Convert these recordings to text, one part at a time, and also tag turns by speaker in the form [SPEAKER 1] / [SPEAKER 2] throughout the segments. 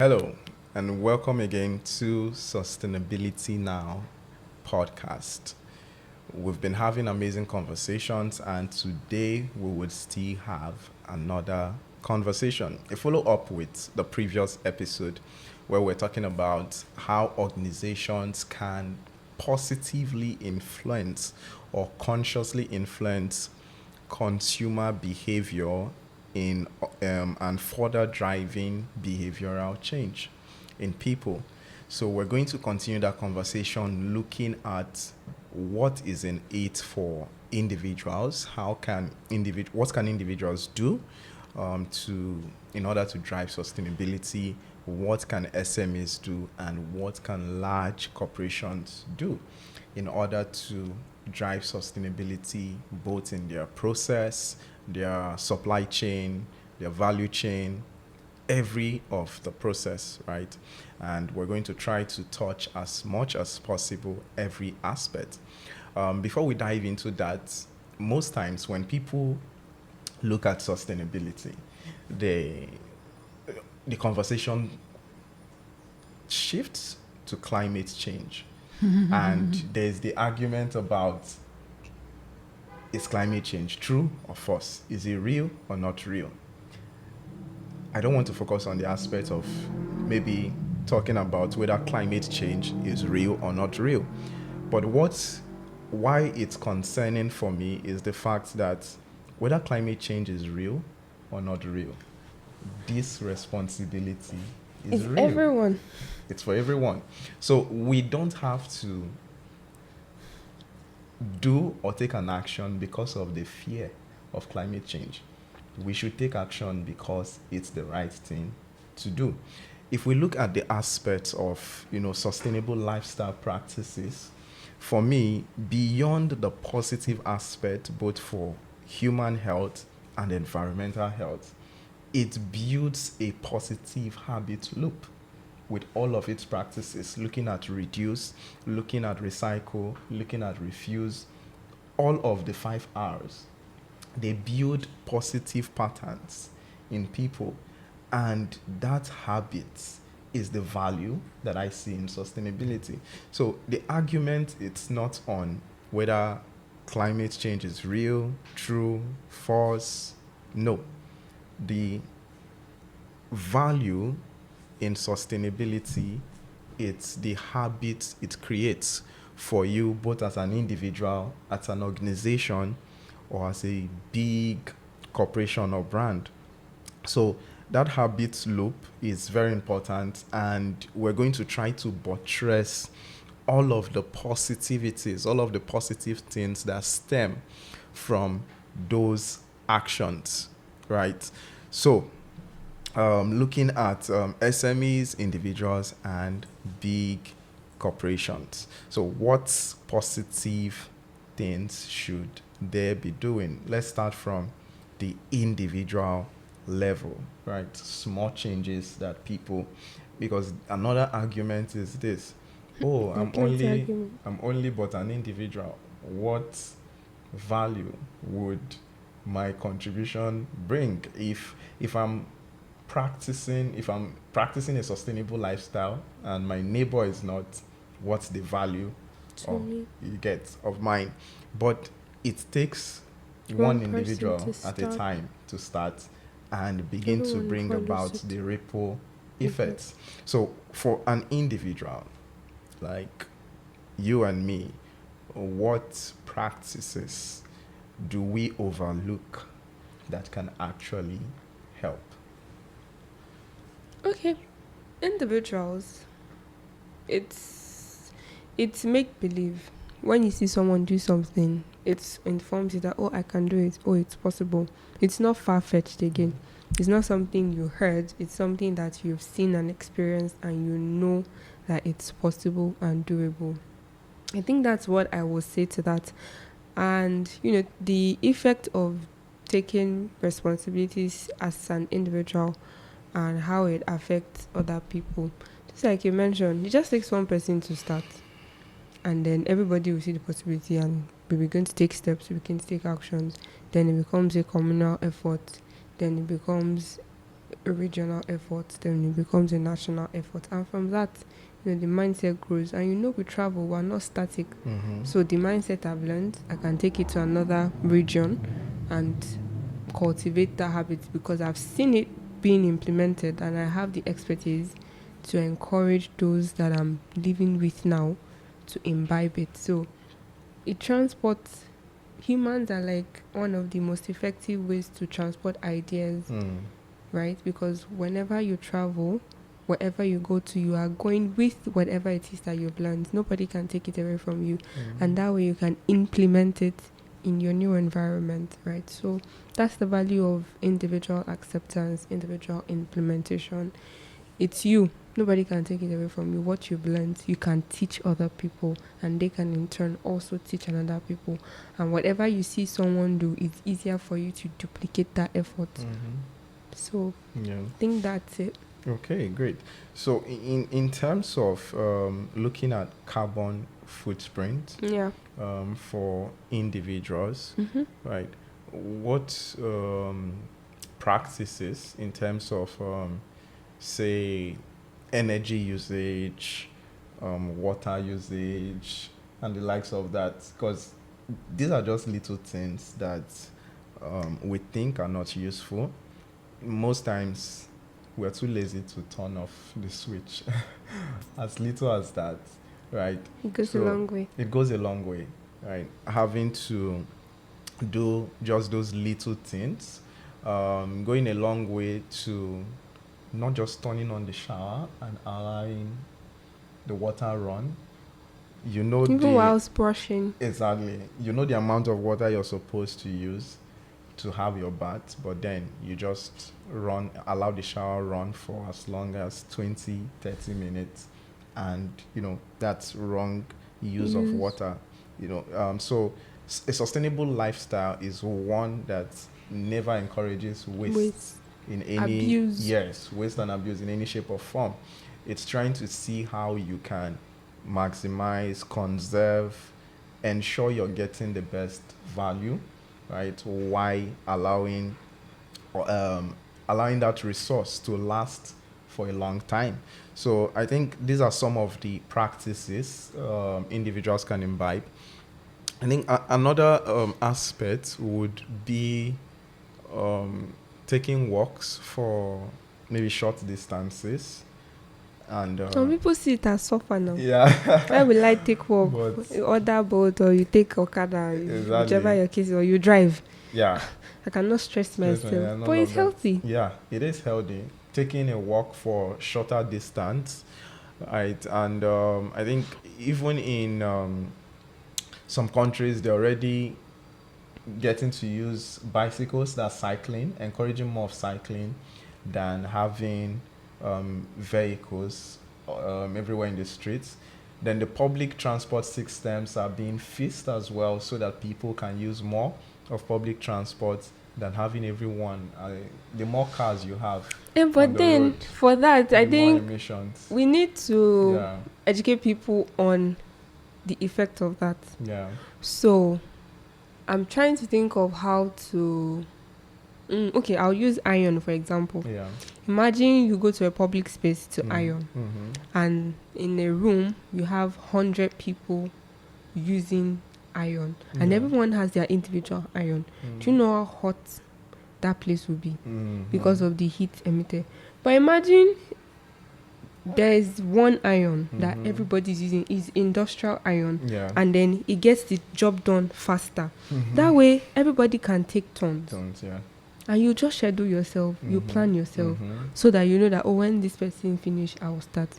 [SPEAKER 1] Hello, and welcome again to Sustainability Now podcast. We've been having amazing conversations, and today we would still have another conversation, a follow up with the previous episode where we're talking about how organizations can positively influence or consciously influence consumer behavior in and further driving behavioral change in people. So we're going to continue that conversation looking at what is in it for individuals. What can individuals do to in order to drive sustainability? What can SMEs do, and what can large corporations do in order to drive sustainability both in their process, their supply chain, their value chain, every of the process, right? And we're going to try to touch as much as possible every aspect. Before we dive into that, most times when people look at sustainability, the conversation shifts to climate change. And there's the argument about, is climate change true or false? Is it real or not real? I don't want to focus on the aspect of maybe talking about whether climate change is real or not real. But why it's concerning for me is the fact that whether climate change is real or not real, this responsibility is real.
[SPEAKER 2] Everyone.
[SPEAKER 1] It's for everyone. So we don't have to do or take an action because of the fear of climate change. We should take action because it's the right thing to do. If we look at the aspects of, sustainable lifestyle practices, for me, beyond the positive aspect, both for human health and environmental health, it builds a positive habit loop with all of its practices, looking at reduce, looking at recycle, looking at refuse, all of the 5 R's. They build positive patterns in people, and that habit is the value that I see in sustainability. So the argument, it's not on whether climate change is real, true, false. No. The value in sustainability, it's the habit it creates for you, both as an individual, as an organization, or as a big corporation or brand. So that habit loop is very important, and we're going to try to buttress all of the positivities, all of the positive things that stem from those actions, right? So looking at SMEs, individuals, and big corporations. So what positive things should they be doing? Let's start from the individual level, right? Small changes that people, because another argument is this: oh, I'm only but an individual. What value would my contribution bring if I'm practicing a sustainable lifestyle and my neighbor is not? What's the value you get of mine? But it takes one individual at a time to start and begin to bring about the ripple effects. So for an individual like you and me, what practices do we overlook that can actually help?
[SPEAKER 2] Okay. Individuals, it's make believe. When you see someone do something, it informs you that, oh, I can do it, oh, it's possible. It's not far-fetched again. It's not something you heard. It's something that you've seen and experienced, and you know that it's possible and doable. I think that's what I will say to that. And, the effect of taking responsibilities as an individual and how it affects other people. Just like you mentioned, it just takes one person to start. And then everybody will see the possibility and we begin to take steps, we begin to take actions. Then it becomes a communal effort. Then it becomes a regional effort, then it becomes a national effort. And from that, the mindset grows. And we travel, we're not static. So the mindset I've learned, I can take it to another region and cultivate that habit because I've seen it being implemented and I have the expertise to encourage those that I'm living with now to imbibe it. So it transports. Humans are like one of the most effective ways to transport ideas, right? Because whenever you travel, wherever you go to, you are going with whatever it is that you've learned. Nobody can take it away from you. And that way you can implement it in your new environment, right? So that's the value of individual acceptance, individual implementation. It's you. Nobody can take it away from you. What you've learned, you can teach other people, and they can in turn also teach another people. And whatever you see someone do, it's easier for you to duplicate that effort. So I think that's it.
[SPEAKER 1] Okay, great. So in terms of looking at carbon footprint for individuals, right? What practices in terms of say energy usage, water usage, and the likes of that? Because these are just little things that we think are not useful. Most times we're too lazy to turn off the switch. As little as that, right?
[SPEAKER 2] It goes a long way.
[SPEAKER 1] It goes a long way, right? Having to do just those little things, going a long way to not just turning on the shower and allowing the water run.
[SPEAKER 2] Even whilst brushing.
[SPEAKER 1] Exactly. The amount of water you're supposed to use to have your bath, but then you just allow the shower run for as long as 20-30 minutes, and that's wrong use of water. So a sustainable lifestyle is one that never encourages waste in any
[SPEAKER 2] abuse.
[SPEAKER 1] Waste and abuse in any shape or form. It's trying to see how you can maximize, conserve, ensure you're getting the best value, right? Why allowing that resource to last for a long time. So I think these are some of the practices individuals can imbibe. I think another aspect would be taking walks for maybe short distances. And
[SPEAKER 2] some people see it as suffer now.
[SPEAKER 1] Yeah.
[SPEAKER 2] Why will I take walk? Order boat, or you take Okada, whichever your case, or you drive.
[SPEAKER 1] Yeah.
[SPEAKER 2] I cannot stress myself. But it's healthy.
[SPEAKER 1] Yeah, it is healthy. Taking a walk for shorter distance, right? And I think even in some countries, they're already getting to use bicycles, that's cycling, encouraging more of cycling than having vehicles everywhere in the streets. Then the public transport systems are being fixed as well, so that people can use more of public transport than having everyone. The more cars you have,
[SPEAKER 2] but then road, for that, I think we need to educate people on the effect of that.
[SPEAKER 1] Yeah.
[SPEAKER 2] So I'm trying to think of how to. Okay, I'll use iron for example.
[SPEAKER 1] Yeah.
[SPEAKER 2] Imagine you go to a public space to iron, and in a room you have 100 people using iron, and everyone has their individual iron. Do you know how hot that place will be because of the heat emitted? But imagine there's one iron that everybody's using, is industrial iron, and then it gets the job done faster. That way everybody can take turns. And you just schedule yourself, you plan yourself, so that you know that, when this person finish, I will start.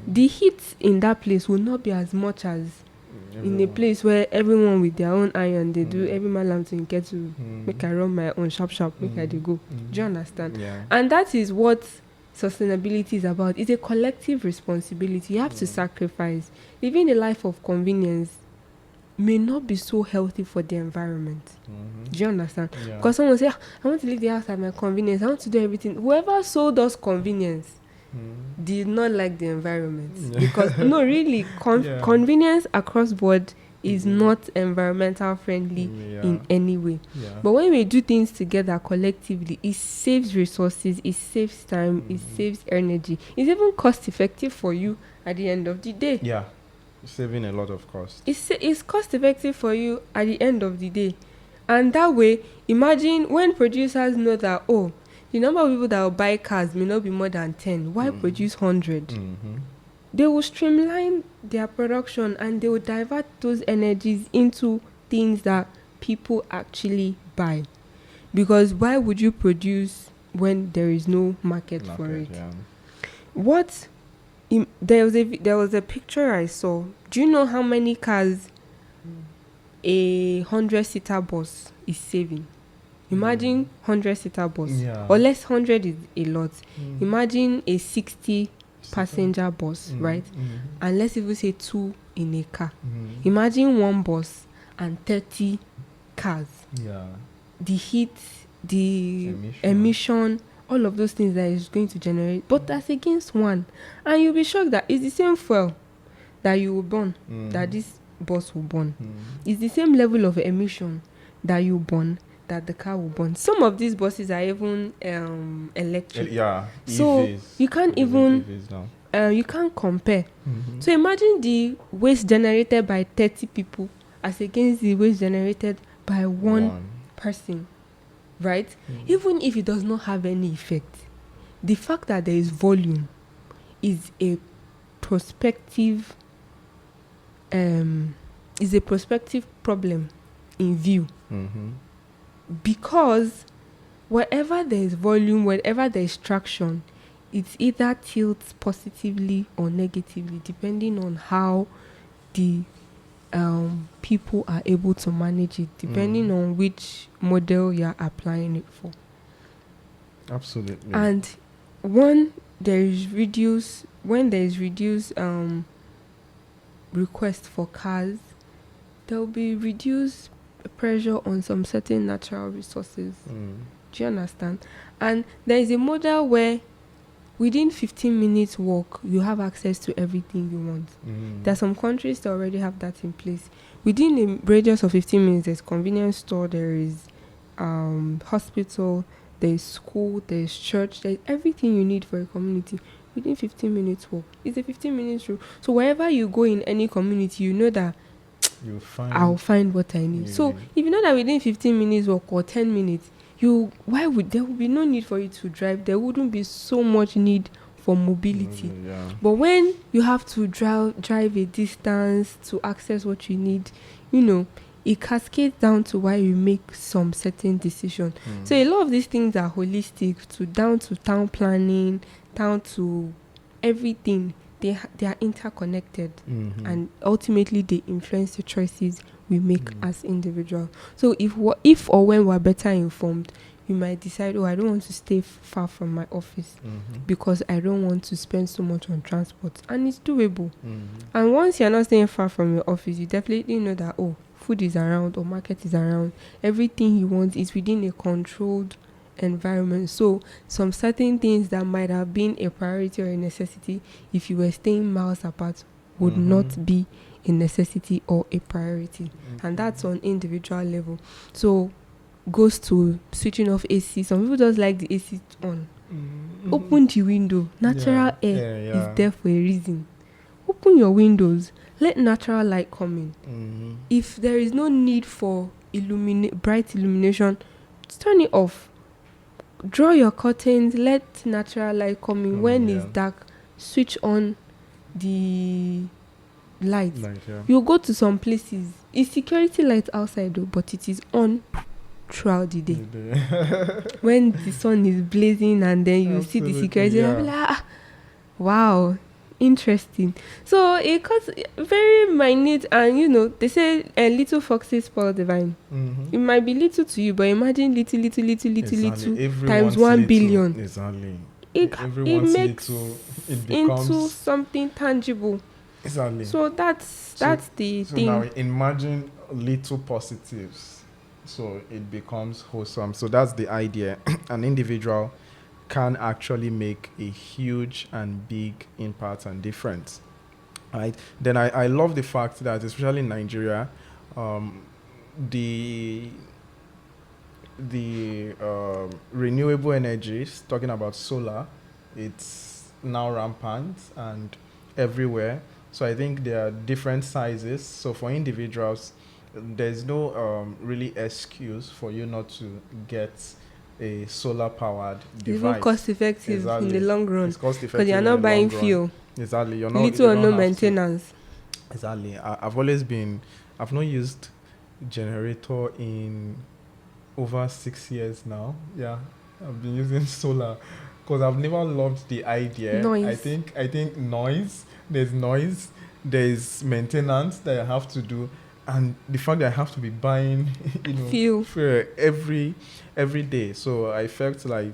[SPEAKER 2] The heat in that place will not be as much as in a place where everyone with their own iron, they do every man lamb to get to make I run my own sharp, make I dey go. Do you understand?
[SPEAKER 1] Yeah.
[SPEAKER 2] And that is what sustainability is about. It's a collective responsibility. You have to sacrifice. Living a life of convenience may not be so healthy for the environment. Do you understand?
[SPEAKER 1] Yeah.
[SPEAKER 2] Because someone say, I want to leave the house at my convenience, I want to do everything. Whoever sold us convenience did not like the environment. Because no, really, convenience across board is not environmental friendly in any way.
[SPEAKER 1] Yeah.
[SPEAKER 2] But when we do things together collectively, it saves resources, it saves time, it saves energy. It's even cost effective for you at the end of the day.
[SPEAKER 1] Yeah. Saving a lot of cost.
[SPEAKER 2] It's cost effective for you at the end of the day. And that way, imagine when producers know that, oh, the number of people that will buy cars may not be more than 10. Why produce 100? They will streamline their production and they will divert those energies into things that people actually buy. Because why would you produce when there is no market for it?
[SPEAKER 1] Yeah.
[SPEAKER 2] There was a picture I saw. Do you know how many cars a 100-seater bus is saving? Imagine 100-seater bus.
[SPEAKER 1] Yeah.
[SPEAKER 2] Or less, 100 is a lot. Imagine a 60-passenger bus, right? And let's even say 2 in a car. Imagine one bus and 30 cars.
[SPEAKER 1] Yeah.
[SPEAKER 2] The heat, the emission, all of those things that is going to generate. But that's against one. And you'll be shocked that it's the same fuel that you will burn, that this bus will burn. It's the same level of emission that you burn, that the car will burn. Some of these buses are even electric.
[SPEAKER 1] Yeah.
[SPEAKER 2] So
[SPEAKER 1] EVs.
[SPEAKER 2] you can't even you can't compare. So imagine the waste generated by 30 people as against the waste generated by one person, right? Even if it does not have any effect, the fact that there is volume is a prospective problem in view. Because wherever there is volume, wherever there is traction, it either tilts positively or negatively depending on how the people are able to manage it, depending on which model you're applying it for.
[SPEAKER 1] Absolutely.
[SPEAKER 2] And when there is reduced request for cars, there will be reduced pressure on some certain natural resources. Do you understand? And there is a model where within 15 minutes walk, you have access to everything you want. There are some countries that already have that in place. Within a radius of 15 minutes, there's convenience store, there is hospital, there is school, there is church, there is everything you need for a community. Within 15 minutes walk. It's a 15 minutes rule. So wherever you go in any community, you know that I'll find what I need. So if you know that within 15 minutes walk or 10 minutes, there would be no need for you to drive. There wouldn't be so much need for mobility. But when you have to drive a distance to access what you need, it cascades down to why you make some certain decision. So a lot of these things are holistic, down to town planning, down to everything. They are interconnected, and ultimately they influence the choices we make as individuals. So if or when we're better informed, you might decide, I don't want to stay far from my office because I don't want to spend so much on transport, and it's doable. And once you're not staying far from your office, you definitely know that food is around or market is around. Everything you want is within a controlled environment. So some certain things that might have been a priority or a necessity if you were staying miles apart would not be a necessity or a priority. And that's on individual level. So goes to switching off AC. Some people just like the AC on. Open the window. Natural air is there for a reason. Open your windows. Let natural light come in. If there is no need for bright illumination, turn it off. Draw your curtains. Let natural light come in. When it's dark, switch on the light. You go to some places. It's security light outside though, but it is on throughout the day. When the sun is blazing and then you see the security, you'll be like, wow, interesting. So it costs very minute, and they say little foxes spoil the vine. It might be little to you, but imagine little times 1 billion.
[SPEAKER 1] Exactly.
[SPEAKER 2] It makes into something tangible.
[SPEAKER 1] Exactly.
[SPEAKER 2] So that's the thing.
[SPEAKER 1] Now imagine little positives, so it becomes wholesome. So that's the idea. An individual can actually make a huge and big impact and difference. right? Then I love the fact that, especially in Nigeria, um, the renewable energies, talking about solar, it's now rampant and everywhere. So I think there are different sizes. So for individuals, there's no really excuse for you not to get a solar powered
[SPEAKER 2] It's even
[SPEAKER 1] device.
[SPEAKER 2] cost effective in the
[SPEAKER 1] Exactly.
[SPEAKER 2] long run
[SPEAKER 1] It's cost
[SPEAKER 2] because you're
[SPEAKER 1] effective in
[SPEAKER 2] not
[SPEAKER 1] the long
[SPEAKER 2] buying
[SPEAKER 1] run.
[SPEAKER 2] fuel,
[SPEAKER 1] Exactly. You
[SPEAKER 2] little or
[SPEAKER 1] don't
[SPEAKER 2] no
[SPEAKER 1] have to.
[SPEAKER 2] maintenance.
[SPEAKER 1] Exactly. I've always been, I've not used generator in over 6 years now. Yeah, I've been using solar because I've never loved the idea.
[SPEAKER 2] Noise.
[SPEAKER 1] I think noise, there's maintenance that I have to do, and the fact that I have to be buying,
[SPEAKER 2] Fuel.
[SPEAKER 1] for every day. So I felt like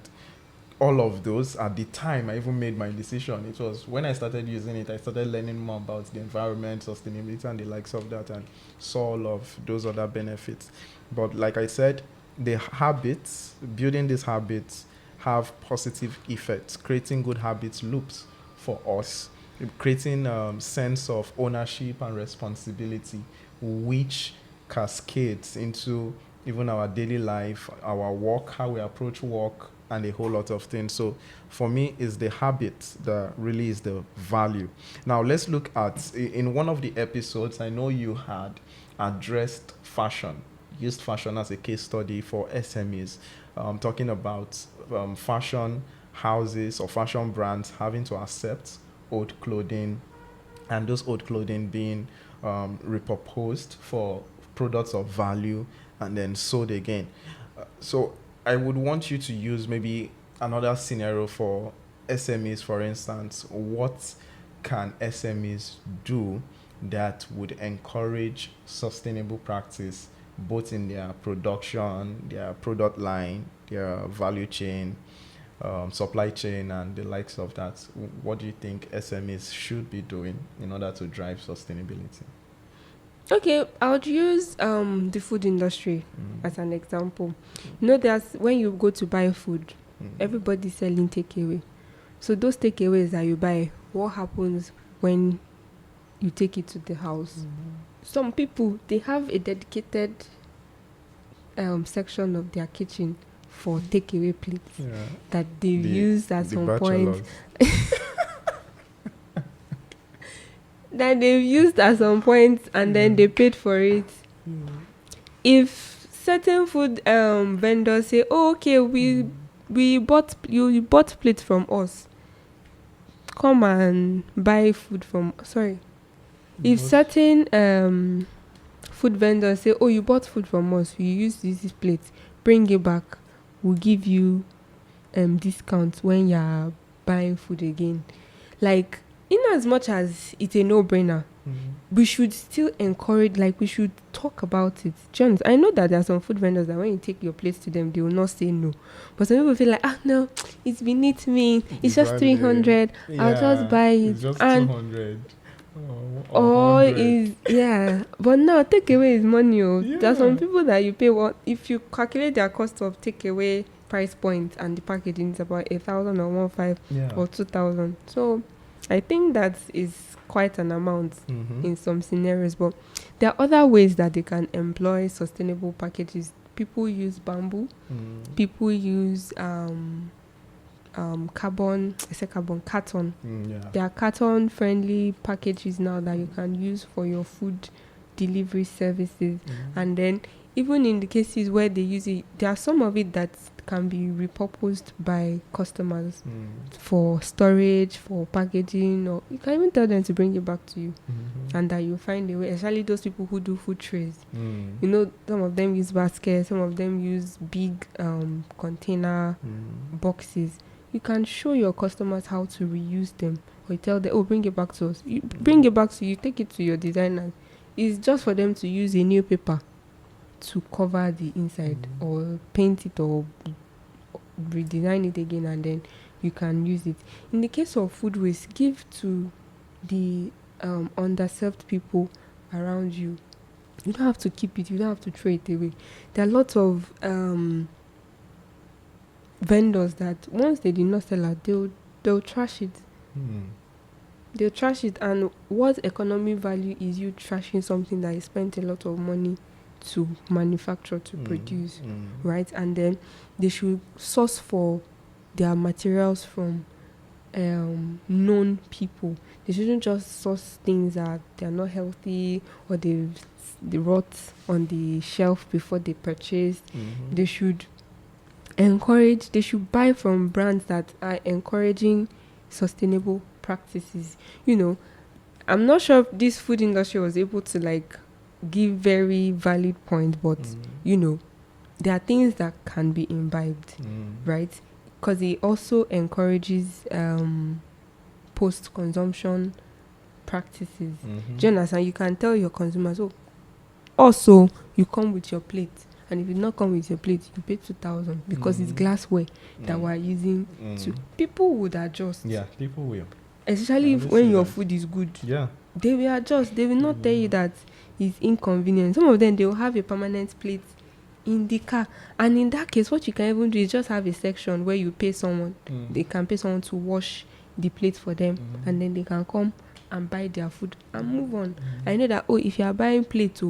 [SPEAKER 1] all of those at the time I even made my decision. It was when I started using it, I started learning more about the environment, sustainability, and the likes of that, and saw all of those other benefits. But like I said, the habits, building these habits, have positive effects, creating good habits loops for us, creating sense of ownership and responsibility, which cascades into even our daily life, our work, how we approach work, and a whole lot of things. So for me, it's the habit that really is the value. Now let's look at, in one of the episodes, I know you had addressed fashion, used fashion as a case study for SMEs, talking about fashion houses or fashion brands having to accept old clothing, and those old clothing being repurposed for products of value and then sold again. So I would want you to use maybe another scenario for SMEs, for instance. What can SMEs do that would encourage sustainable practice, both in their production, their product line, their value chain, supply chain, and the likes of that? What do you think SMEs should be doing in order to drive sustainability?
[SPEAKER 2] Okay, I would use the food industry as an example. You know, there's when you go to buy food, everybody's selling takeaway. So those takeaways that you buy, what happens when you take it to the house? Some people, they have a dedicated section of their kitchen for takeaway plates that they've used at some point. That they've used at some point, and then they paid for it. If certain food vendors say, "Oh, okay, we bought you bought plates from us, come and buy food from," sorry. If certain food vendors say, "Oh, you bought food from us, you use this plate, bring it back, we'll give you discount when you're buying food again." Like, in as much as it's a no-brainer, we should still encourage, like, we should talk about it. Jones, I know that there are some food vendors that when you take your plates to them, they will not say no. But some people feel like, no, it's beneath me. It's just 300. I'll just buy it.
[SPEAKER 1] It's just
[SPEAKER 2] and
[SPEAKER 1] 200.
[SPEAKER 2] Or is, yeah. But now, takeaway is money. There are some
[SPEAKER 1] Yeah.
[SPEAKER 2] people that you pay what, if you calculate their cost of takeaway price point and the packaging is about 1,000 or 1,500 or 2,000. So I think that is quite an amount in some scenarios. But there are other ways that they can employ sustainable packages. People use bamboo. People use carton. There are carton friendly packages now that you can use for your food delivery services. And then even in the cases where they use it, there are some of it that can be repurposed by customers for storage, for packaging, or you can even tell them to bring it back to you, and that you find a way, especially those people who do food trays. You know, some of them use baskets, some of them use big container boxes. You can show your customers how to reuse them, or you tell them, "Oh, bring it back to us." You bring it back to you, take it to your designer. It's just for them to use a new paper to cover the inside, or paint it, or redesign it again, and then you can use it. In the case of food waste, give to the underserved people around you. You don't have to keep it, you don't have to throw it away. There are lots of vendors that once they did not sell out, they'll trash it. They trash it, and what economic value is you trashing something that you spent a lot of money to manufacture, to produce, right? And then they should source for their materials from known people. They shouldn't just source things that they're not healthy or they rot on the shelf before they purchase. They should they should buy from brands that are encouraging sustainable practices. I'm not sure if this food industry was able to like give very valid points, but there are things that can be imbibed, right? Because it also encourages post-consumption practices. Do you understand? You can tell your consumers, also you come with your plate, and if you not come with your plate, you pay 2,000 because it's glassware that we're using. To people would adjust.
[SPEAKER 1] Yeah, people will.
[SPEAKER 2] Especially when your food is good.
[SPEAKER 1] Yeah.
[SPEAKER 2] They will adjust. They will not tell you that it's inconvenient. Some of them, they will have a permanent plate in the car. And in that case, what you can even do is just have a section where you pay someone. They can pay someone to wash the plate for them. And then they can come and buy their food and move on. I know that, if you are buying plate,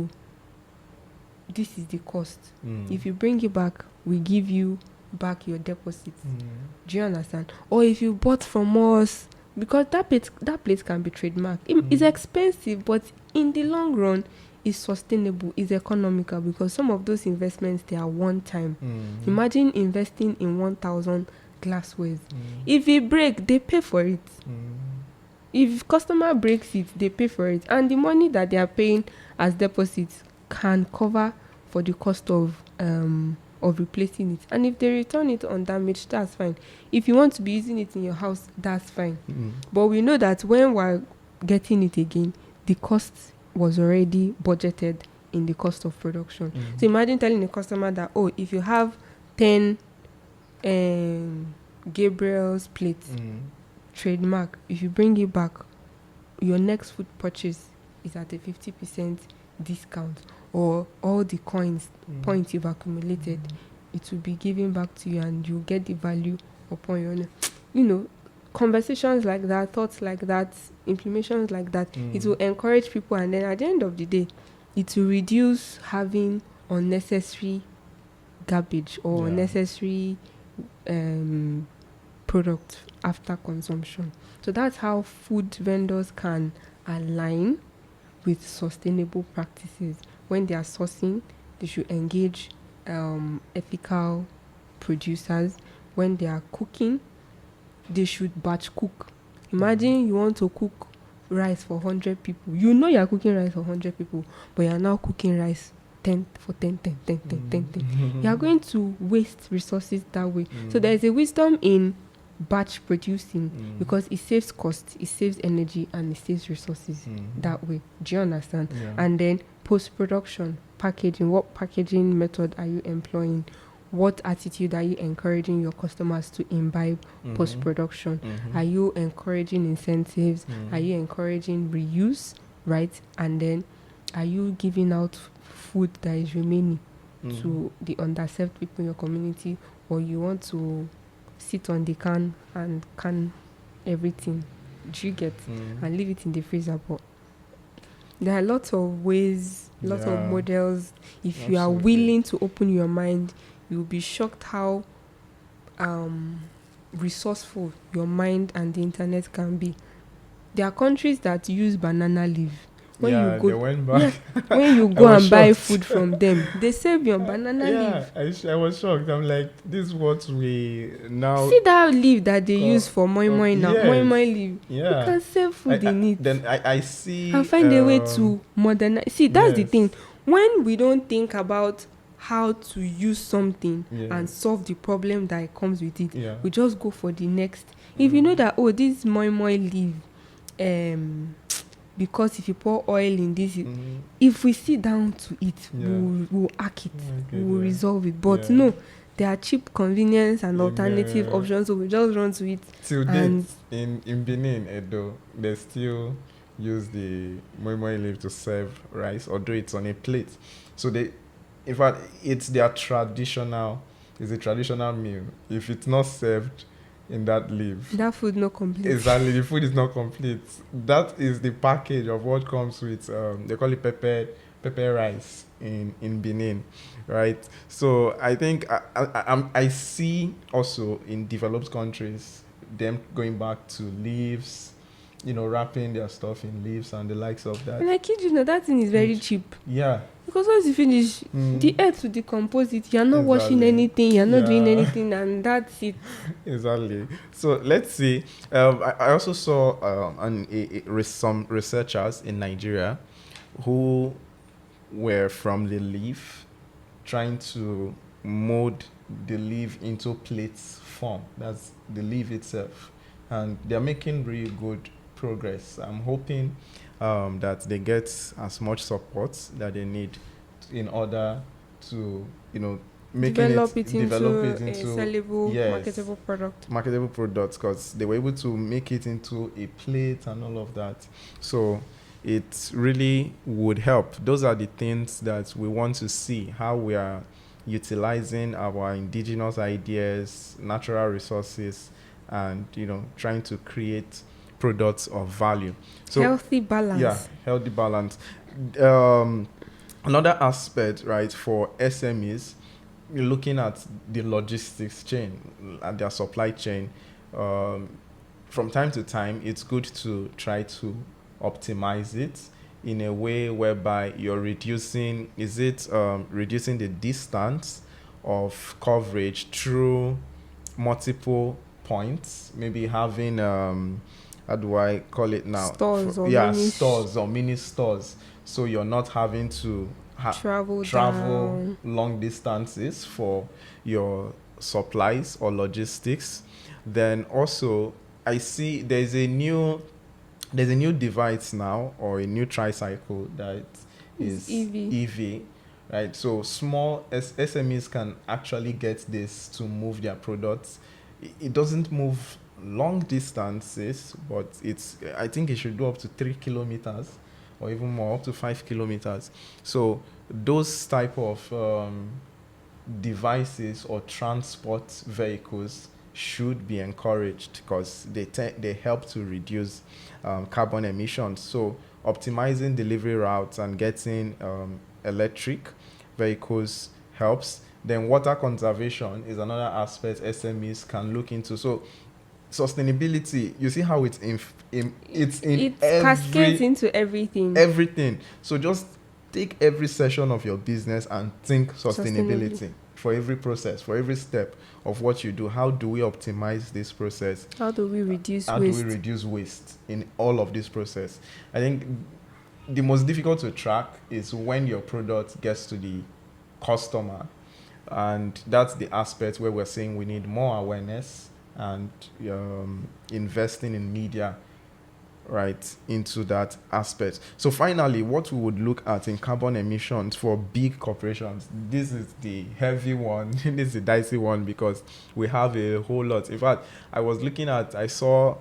[SPEAKER 2] this is the cost. If you bring it back, we give you back your deposit. Do you understand? Or if you bought from us, because that plate can be trademarked. It's expensive, but in the long run, it's sustainable, it's economical, because some of those investments, they are one time. Imagine investing in 1,000 glasswares. If it break, they pay for it. If customer breaks it, they pay for it, and the money that they are paying as deposits can cover for the cost of replacing it. And if they return it undamaged, that's fine. If you want to be using it in your house, that's fine. But we know that when we're getting it again, the cost was already budgeted in the cost of production. So imagine telling a customer that, if you have 10 Gabriel's plates, trademark, if you bring it back, your next food purchase is at a 50% discount, or all the points you've accumulated, it will be given back to you, and you get the value upon your conversations like that, thoughts like that, implementations like that. It will encourage people, and then at the end of the day, it will reduce having unnecessary garbage or unnecessary product after consumption. So that's how food vendors can align with sustainable practices. When they are sourcing, they should engage ethical producers. When they are cooking, they should batch cook. Imagine you want to cook rice for 100 people. You're cooking rice for 100 people, but you're now cooking rice 10 for 10. You are going to waste resources that way. So there is a wisdom in batch producing, because it saves cost, it saves energy, and it saves resources that way. Do you understand? And then post-production, packaging. What packaging method are you employing? What attitude are you encouraging your customers to imbibe post-production? Are you encouraging incentives? Are you encouraging reuse, right? And then are you giving out food that is remaining to the underserved people in your community, or you want to sit on the can and can everything? Do you get? And leave it in the freezer? But there are lots of ways, lots of models. If you are willing to open your mind, you'll be shocked how resourceful your mind and the internet can be. There are countries that use banana leaf. When
[SPEAKER 1] they went back.
[SPEAKER 2] When you go and buy food from them, they save your banana leaf.
[SPEAKER 1] I was shocked. I'm like, this is what we now
[SPEAKER 2] see that leaf that they use for moi moi now. Yes. Moi moi leaf. You can save food in it.
[SPEAKER 1] Then I see.
[SPEAKER 2] And find a way to modernize. See, that's the thing. When we don't think about how to use something and solve the problem that comes with it, we just go for the next. If you know that, this moi moi leaf, because if you pour oil in this, if we sit down to it, we'll hack it, we'll resolve it. But no, there are cheap convenience and alternative options, so we just run to it.
[SPEAKER 1] Till date, in Benin, Edo, they still use the moi moi leaf to serve rice, although it's on a plate. So in fact, it's a traditional meal. If it's not served in that leaf.
[SPEAKER 2] That food not complete.
[SPEAKER 1] Exactly, the food is not complete. That is the package of what comes with. They call it pepper rice in Benin, right? So I think I see also in developed countries them going back to leaves, wrapping their stuff in leaves and the likes of that.
[SPEAKER 2] And I kid you not, that thing is very cheap.
[SPEAKER 1] Yeah.
[SPEAKER 2] Because once you finish, the earth will decompose it. You're not washing
[SPEAKER 1] Exactly.
[SPEAKER 2] anything, you're not doing
[SPEAKER 1] Yeah.
[SPEAKER 2] anything, and that's it.
[SPEAKER 1] Exactly. So let's see. I also saw some researchers in Nigeria who were from the leaf trying to mold the leaf into plates form. That's the leaf itself. And they're making really good progress. I'm hoping that they get as much support that they need in order to,
[SPEAKER 2] Develop it
[SPEAKER 1] develop
[SPEAKER 2] into
[SPEAKER 1] it into
[SPEAKER 2] a sellable,
[SPEAKER 1] yes,
[SPEAKER 2] marketable product.
[SPEAKER 1] marketable products, because they were able to make it into a plate and all of that. So it really would help. Those are the things that we want to see, how we are utilizing our indigenous ideas, natural resources, and trying to create products of value. So
[SPEAKER 2] Healthy balance.
[SPEAKER 1] yeah, healthy balance. Um, Another aspect, right, for SMEs, you're looking at the logistics chain and their supply chain. From time to time, it's good to try to optimize it in a way whereby you're reducing reducing the distance of coverage through multiple points, maybe having how do I call it now?
[SPEAKER 2] Stores or
[SPEAKER 1] Stores or mini stores, so you're not having to
[SPEAKER 2] travel
[SPEAKER 1] travel long distances for your supplies or logistics. Then also, I see there's a new device now, or a new tricycle that is EV, right? So small SMEs can actually get this to move their products. It doesn't move long distances, but I think it should go up to 3 kilometers or even more, up to 5 kilometers. So those type of devices or transport vehicles should be encouraged, because they help to reduce carbon emissions. So optimizing delivery routes and getting electric vehicles helps. Then water conservation is another aspect SMEs can look into. So sustainability, you see how it
[SPEAKER 2] cascades into
[SPEAKER 1] everything. So just take every session of your business and think sustainability for every process, for every step of what you do. How do we optimize this process?
[SPEAKER 2] How do we reduce
[SPEAKER 1] How
[SPEAKER 2] waste?
[SPEAKER 1] do we reduce waste in all of this process? I think the most difficult to track is when your product gets to the customer, and that's the aspect where we're saying we need more awareness and investing in media right into that aspect. So finally, what we would look at in carbon emissions for big corporations, this is the heavy one. This is the dicey one, because we have a whole lot. In fact, I saw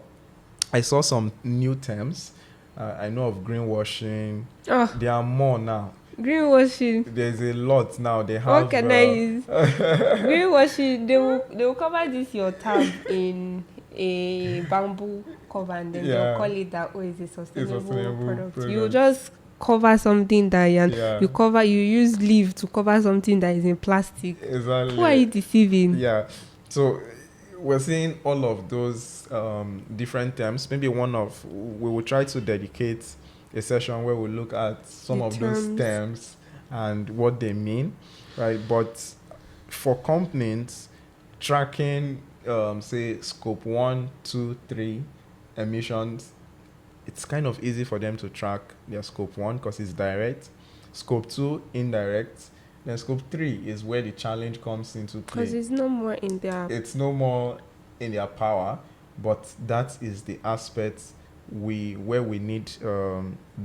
[SPEAKER 1] some new terms. I know of greenwashing. There are more now.
[SPEAKER 2] Greenwashing.
[SPEAKER 1] There's a lot now. They have.
[SPEAKER 2] What can I use? Greenwashing. They will cover this your tab in a bamboo cover, and then they'll call it that. Oh, it's a sustainable product. You just cover something that you use leaf to cover something that is in plastic.
[SPEAKER 1] Exactly.
[SPEAKER 2] Who are you deceiving?
[SPEAKER 1] Yeah. So we're seeing all of those different terms. Maybe we will try to dedicate a session where we look at some of those terms and what they mean, right? But for companies tracking, say, scope 1, 2, 3 emissions, it's kind of easy for them to track their scope 1 because it's direct. Scope 2, indirect. Then scope 3 is where the challenge comes into play.
[SPEAKER 2] Because it's no more in their power, but that is the aspect where we need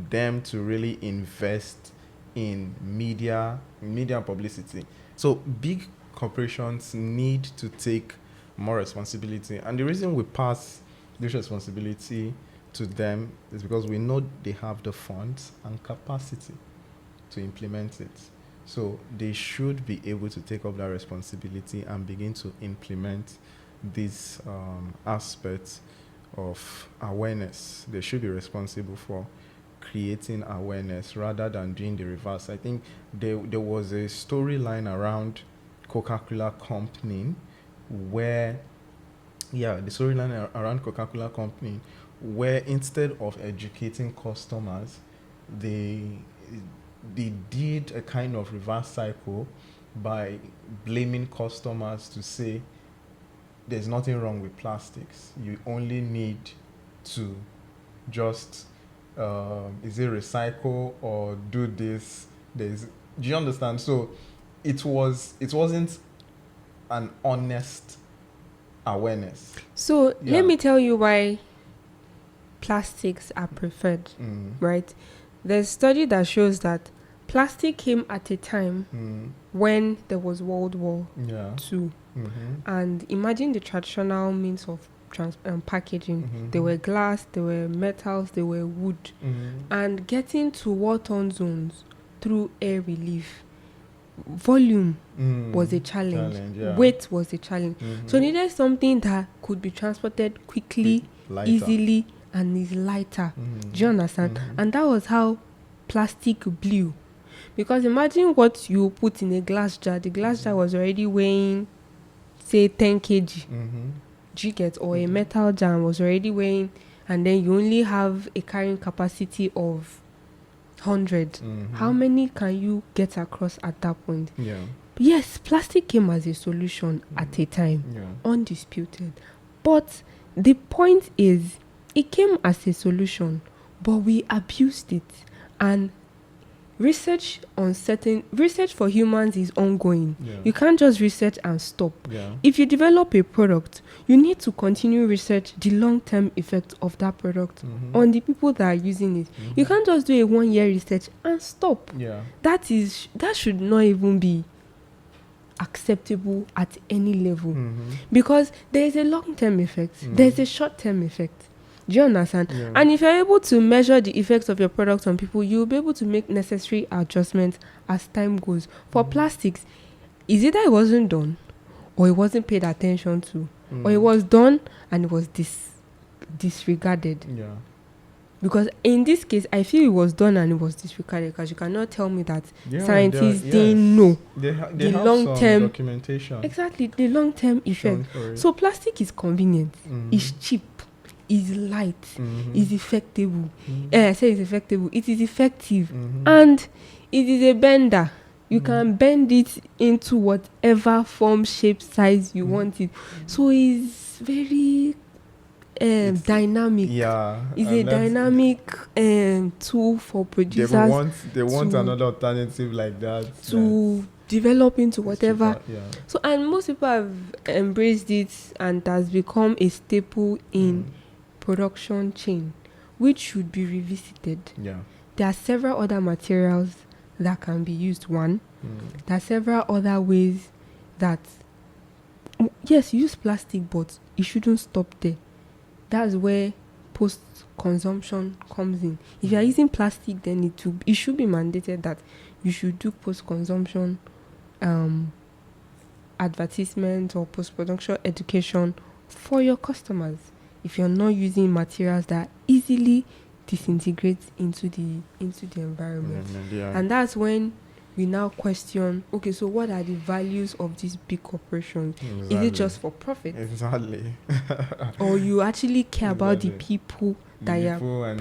[SPEAKER 2] them to really invest in media and publicity. So big corporations need to take more responsibility, and the reason we pass this responsibility to them is because we know they have the funds and capacity to implement it. So they should be able to take up that responsibility and begin to implement
[SPEAKER 1] these aspects of awareness. They should be responsible for creating awareness rather than doing the reverse. I think there was a storyline around Coca-Cola Company where, the storyline around Coca-Cola Company where instead of educating customers, they did a kind of reverse cycle by blaming customers to say there's nothing wrong with plastics. You only need to just is it recycle or do this? Do you understand? So it wasn't an honest awareness.
[SPEAKER 2] So
[SPEAKER 1] Yeah.
[SPEAKER 2] let me tell you why plastics are preferred, right? There's a study that shows that plastic came at a time when there was World War II. And imagine the traditional means of packaging. There were glass, there were metals, there were wood. And getting to war-torn zones through air relief, volume was a challenge. Weight was a challenge. So needed something that could be transported quickly, easily, and is lighter. Do you understand? And that was how plastic blew. Because imagine what you put in a glass jar. The glass jar was already weighing, say, 10 kg. Do you get? Or a metal jar was already weighing, and then you only have a carrying capacity of 100. How many can you get across at that point? Yes, plastic came as a solution at a time, undisputed. But the point is, it came as a solution, but we abused it. And research for humans is ongoing. You can't just research and stop. If you develop a product, you need to continue research the long-term effect of that product on the people that are using it. You can't just do a 1-year research and stop. That should not even be acceptable at any level, because there is a long-term effect, there's a short-term effect. Do you understand? And if you're able to measure the effects of your product on people, you'll be able to make necessary adjustments as time goes. For plastics, is either it wasn't done, or it wasn't paid attention to, or it was done and it was disregarded. Because in this case, I feel it was done and it was disregarded, because you cannot tell me that scientists didn't know
[SPEAKER 1] they
[SPEAKER 2] the
[SPEAKER 1] have
[SPEAKER 2] long-term
[SPEAKER 1] some documentation.
[SPEAKER 2] Exactly, the long-term effect. So plastic is convenient, it's cheap, is light, is effectable. I say it's effectable. It is effective, and it is a bender. You can bend it into whatever form, shape, size you want it. So it's very dynamic. It's a dynamic tool for producers.
[SPEAKER 1] They want another alternative like that
[SPEAKER 2] to develop into whatever.
[SPEAKER 1] Cheaper,
[SPEAKER 2] So, and most people have embraced it, and it has become a staple in production chain, which should be revisited. There are several other materials that can be used. There are several other ways that, yes, use plastic, but it shouldn't stop there. That's where post-consumption comes in. If you are using plastic, then it should be mandated that you should do post-consumption advertisement or post-production education for your customers. If you're not using materials that easily disintegrate into the environment. And that's when we now question, okay, so what are the values of these big corporations? Is it just for profit? Or you actually care about the people that you are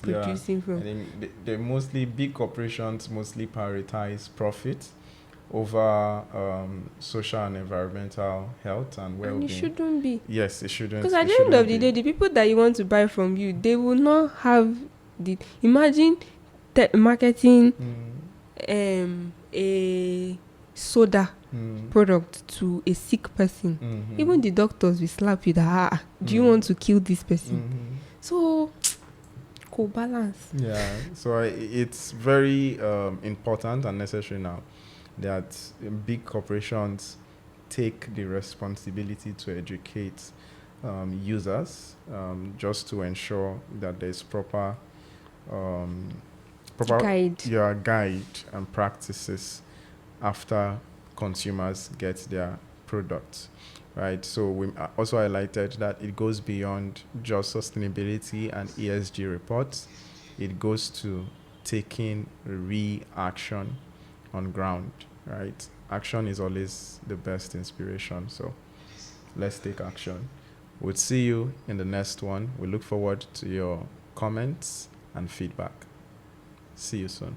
[SPEAKER 2] producing from?
[SPEAKER 1] I think big corporations mostly prioritize profit over social and environmental health and well-being.
[SPEAKER 2] And it shouldn't be.
[SPEAKER 1] Yes, it shouldn't.
[SPEAKER 2] Because at the end of the day, the people that you want to buy from you, they will not have the... Imagine marketing a soda product to a sick person. Even the doctors will slap you that, do you want to kill this person? So, balance.
[SPEAKER 1] So it's very important and necessary now that big corporations take the responsibility to educate users, just to ensure that there's proper guide and practices after consumers get their products. right? So we also highlighted that it goes beyond just sustainability and ESG reports. It goes to taking reaction on ground, right? Action is always the best inspiration. So let's take action. We'll see you in the next one. We look forward to your comments and feedback. See you soon.